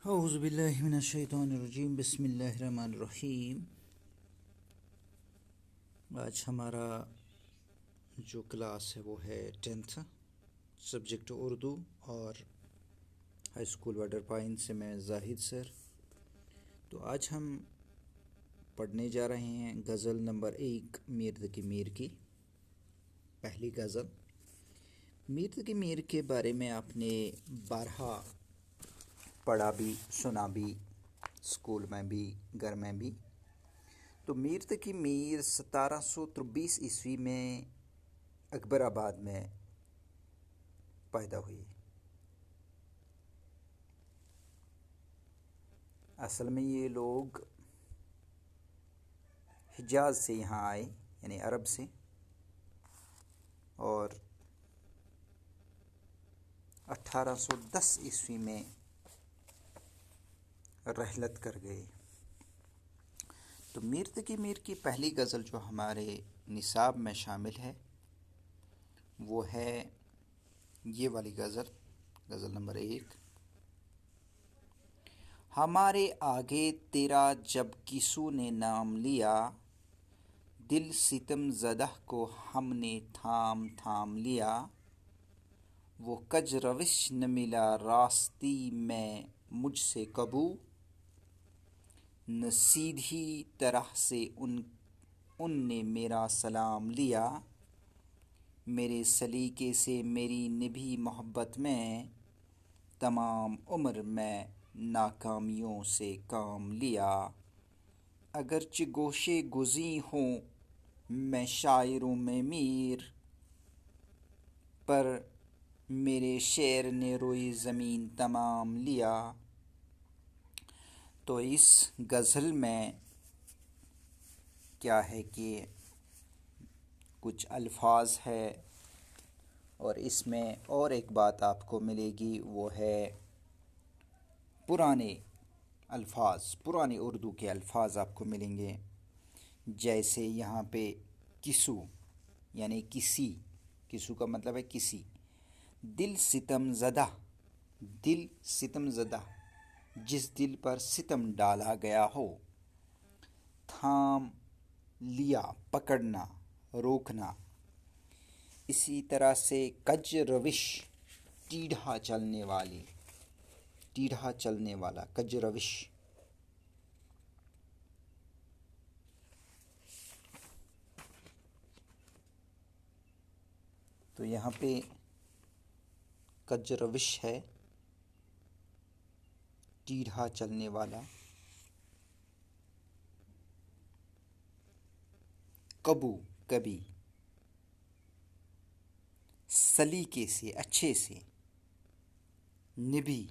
اعوذ باللہ من الشیطان الرجیم، بسم اللہ الرحمن الرحیم۔ آج ہمارا جو کلاس ہے وہ ہے 10th سبجیکٹ اردو اور ہائی اسکول وڈر پائن سے میں زاہد سر۔ تو آج ہم پڑھنے جا رہے ہیں غزل نمبر 1 میر تقی میر کی پہلی غزل۔ میر تقی میر کے بارے میں آپ نے بارہا پڑھا بھی، سنا بھی، اسکول میں بھی، گھر میں بھی۔ تو میر تقی میر 1723 عیسوی میں اکبر آباد میں پیدا ہوئی۔ اصل میں یہ لوگ حجاز سے یہاں آئے، یعنی عرب سے، اور 1810 عیسوی میں رحلت کر گئے۔ تو میر تقی میر کی پہلی غزل جو ہمارے نصاب میں شامل ہے وہ ہے یہ والی غزل، غزل نمبر 1۔ ہمارے آگے تیرا جب کسو نے نام لیا، دل ستم زدہ کو ہم نے تھام تھام لیا، وہ کج روش نہ ملا راستی میں مجھ سے کبو، نہ سیدھی طرح سے ان نے میرا سلام لیا، میرے سلیقے سے میری نبھی محبت میں، تمام عمر میں ناکامیوں سے کام لیا، اگرچہ گوشے گزیں ہوں میں شاعروں میں میر، پر میرے شعر نے روئے زمین تمام لیا۔ تو اس غزل میں کیا ہے کہ کچھ الفاظ ہے، اور اس میں اور ایک بات آپ کو ملے گی، وہ ہے پرانے الفاظ، پرانے اردو کے الفاظ آپ کو ملیں گے۔ جیسے یہاں پہ کسو یعنی کسی، کسو کا مطلب ہے کسی، دل ستم زدہ، دل ستم زدہ جس دل پر ستم ڈالا گیا ہو، تھام لیا پکڑنا، روکنا۔ اسی طرح سے کج روش ٹیڑھا چلنے والی، ٹیڑھا چلنے والا، کج روش۔ تو یہاں پہ کج روش ہے، ٹیڑھا چلنے والا۔ کبو کبھی، سلیقے سے اچھے سے، نبھی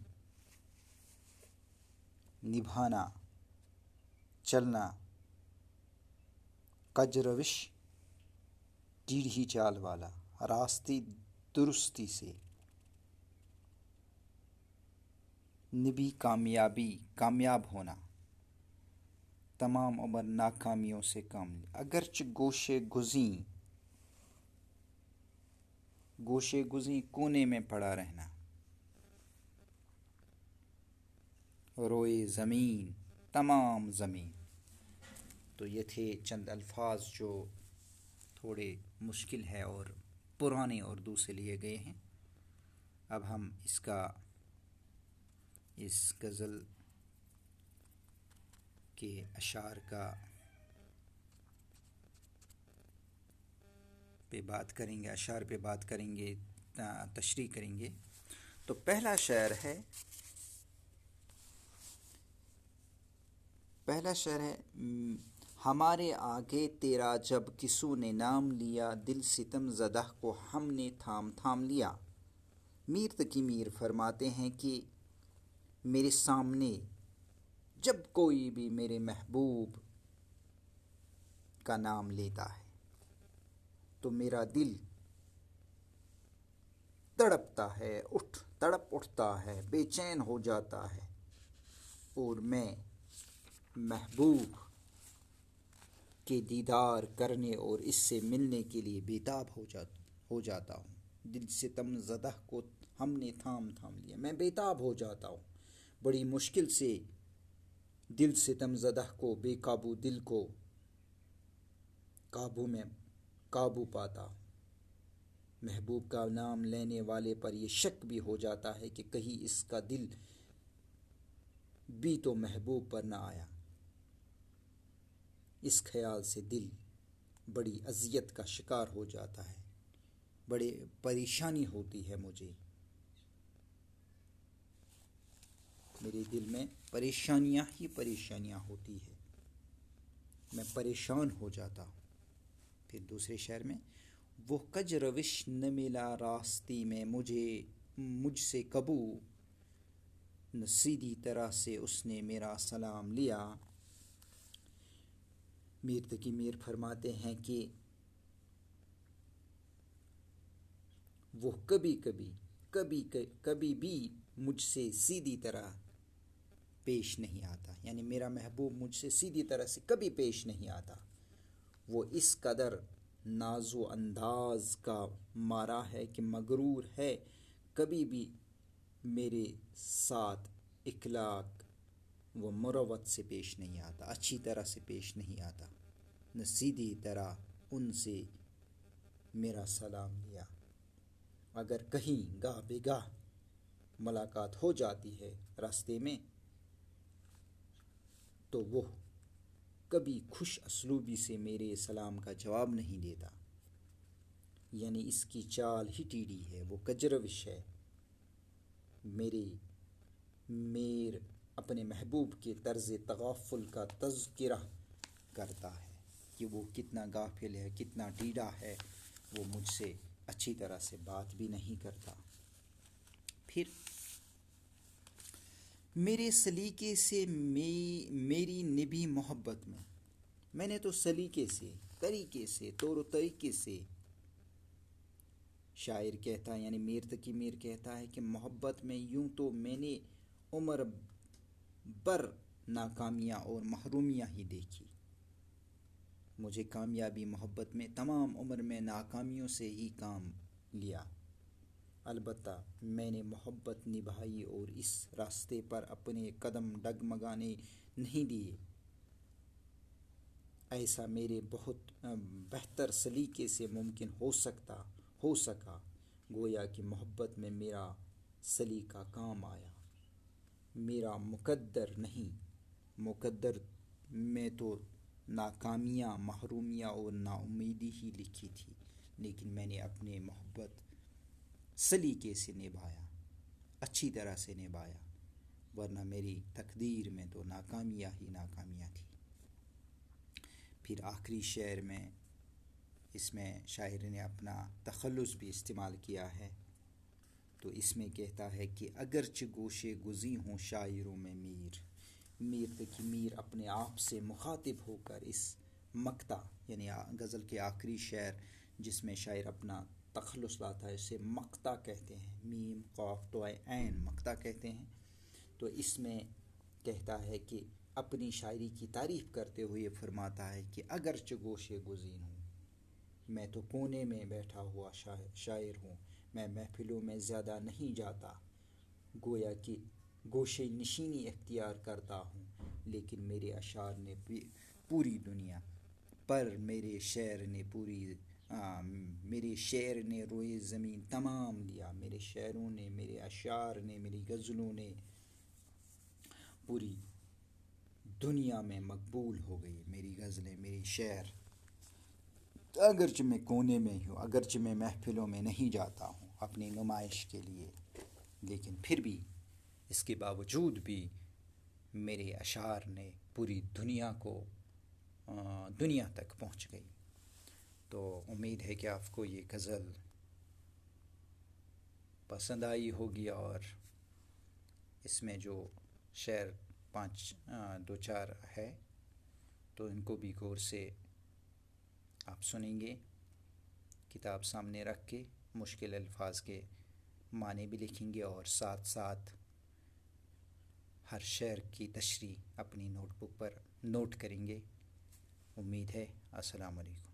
نبھانا، چلنا، کج روش ٹیڑھی چال والا، راستی درستی سے، نبھی کامیابی، کامیاب ہونا، تمام عمر ناکامیوں سے کام لیا، اگرچہ گوشے گزیں، گوشے گزیں کونے میں پڑا رہنا، روئے زمین، تمام زمین۔ تو یہ تھے چند الفاظ جو تھوڑے مشکل ہے اور پرانے اردو سے لیے گئے ہیں۔ اب ہم اس غزل کے اشعار پہ بات کریں گے، اشعار پہ بات کریں گے، تشریح کریں گے۔ تو پہلا شعر ہے، ہمارے آگے تیرا جب کسو نے نام لیا، دل ستم زدہ کو ہم نے تھام تھام لیا۔ میر تقی میر فرماتے ہیں کہ میرے سامنے جب کوئی بھی میرے محبوب کا نام لیتا ہے تو میرا دل تڑپتا ہے، تڑپ اٹھتا ہے، بے چین ہو جاتا ہے، اور میں محبوب کے دیدار کرنے اور اس سے ملنے کے لیے بےتاب ہو جاتا ہوں۔ دل ستم زدہ کو ہم نے تھام تھام لیا، میں بےتاب ہو جاتا ہوں، بڑی مشکل سے دل ستم زدہ کو، بے قابو دل کو قابو پاتا ہوں۔ محبوب کا نام لینے والے پر یہ شک بھی ہو جاتا ہے کہ کہیں اس کا دل بھی تو محبوب پر نہ آیا۔ اس خیال سے دل بڑی اذیت کا شکار ہو جاتا ہے، بڑی پریشانی ہوتی ہے مجھے، میرے دل میں پریشانیاں ہی پریشانیاں ہوتی ہے، میں پریشان ہو جاتا ہوں۔ پھر دوسرے شعر میں، وہ کج روش نہ ملا راستی میں مجھ سے کبو، نہ سیدھی طرح سے اس نے میرا سلام لیا۔ میر تقی میر فرماتے ہیں کہ وہ کبھی بھی مجھ سے سیدھی طرح پیش نہیں آتا، یعنی میرا محبوب مجھ سے سیدھی طرح سے کبھی پیش نہیں آتا۔ وہ اس قدر ناز و انداز کا مارا ہے کہ مغرور ہے، کبھی بھی میرے ساتھ اخلاق و مروت سے پیش نہیں آتا، اچھی طرح سے پیش نہیں آتا، نہ سیدھی طرح ان سے میرا سلام لیا۔ اگر کہیں گاہ بے گاہ ملاقات ہو جاتی ہے راستے میں تو وہ کبھی خوش اسلوبی سے میرے سلام کا جواب نہیں دیتا، یعنی اس کی چال ہی ٹیڑھی ہے، وہ کجروش ہے۔ میر اپنے محبوب کے طرز تغافل کا تذکرہ کرتا ہے کہ وہ کتنا غافل ہے، کتنا ٹیڑھا ہے، وہ مجھ سے اچھی طرح سے بات بھی نہیں کرتا۔ پھر میرے سلیقے سے میری نبھی محبت میں نے تو سلیقے سے، طریقے سے، طور و طریقے سے، شاعر کہتا ہے یعنی میر تقی میر کہتا ہے کہ محبت میں یوں تو میں نے عمر بر ناکامیاں اور محرومیاں ہی دیکھی، مجھے کامیابی محبت میں تمام عمر میں ناکامیوں سے ہی کام لیا، البتہ میں نے محبت نبھائی اور اس راستے پر اپنے قدم ڈگمگانے نہیں دیے۔ ایسا میرے بہت بہتر سلیقے سے ممکن ہو سکا، گویا کہ محبت میں میرا سلیقہ کام آیا، میرا مقدر میں تو ناکامیاں، محرومیاں اور نا امیدی ہی لکھی تھی، لیکن میں نے اپنے محبت سلیقے سے نبھایا، اچھی طرح سے نبھایا، ورنہ میری تقدیر میں تو ناکامیاں ہی ناکامیاں تھیں۔ پھر آخری شعر میں اس میں شاعر نے اپنا تخلص بھی استعمال کیا ہے، تو اس میں کہتا ہے کہ اگرچہ گوشے گزی ہوں شاعروں میں میر تقی میر اپنے آپ سے مخاطب ہو کر اس مقطع یعنی غزل کے آخری شعر جس میں شاعر اپنا تخلص لاتا ہے اسے مقطع کہتے ہیں، میم قاف تو عین مقطع کہتے ہیں، تو اس میں کہتا ہے کہ اپنی شاعری کی تعریف کرتے ہوئے فرماتا ہے کہ اگرچہ گوشے گزین ہوں، میں تو کونے میں بیٹھا ہوا شاعر ہوں، میں محفلوں میں زیادہ نہیں جاتا، گویا کہ گوشے نشینی اختیار کرتا ہوں، لیکن میرے اشعار نے پوری دنیا پر میرے شعر نے روئے زمین تمام لیا، میرے شعروں نے، میرے اشعار نے، میری غزلوں نے پوری دنیا میں مقبول ہو گئی، میری غزلیں، میری شعر، اگرچہ میں کونے میں ہوں، اگرچہ میں محفلوں میں نہیں جاتا ہوں اپنی نمائش کے لیے، لیکن پھر بھی اس کے باوجود بھی میرے اشعار نے پوری دنیا تک پہنچ گئی۔ تو امید ہے کہ آپ کو یہ غزل پسند آئی ہوگی، اور اس میں جو شعر 2-4 ہے تو ان کو بھی غور سے آپ سنیں گے، کتاب سامنے رکھ کے مشکل الفاظ کے معنی بھی لکھیں گے، اور ساتھ ساتھ ہر شعر کی تشریح اپنی نوٹ بک پر نوٹ کریں گے۔ امید ہے۔ السلام علیکم۔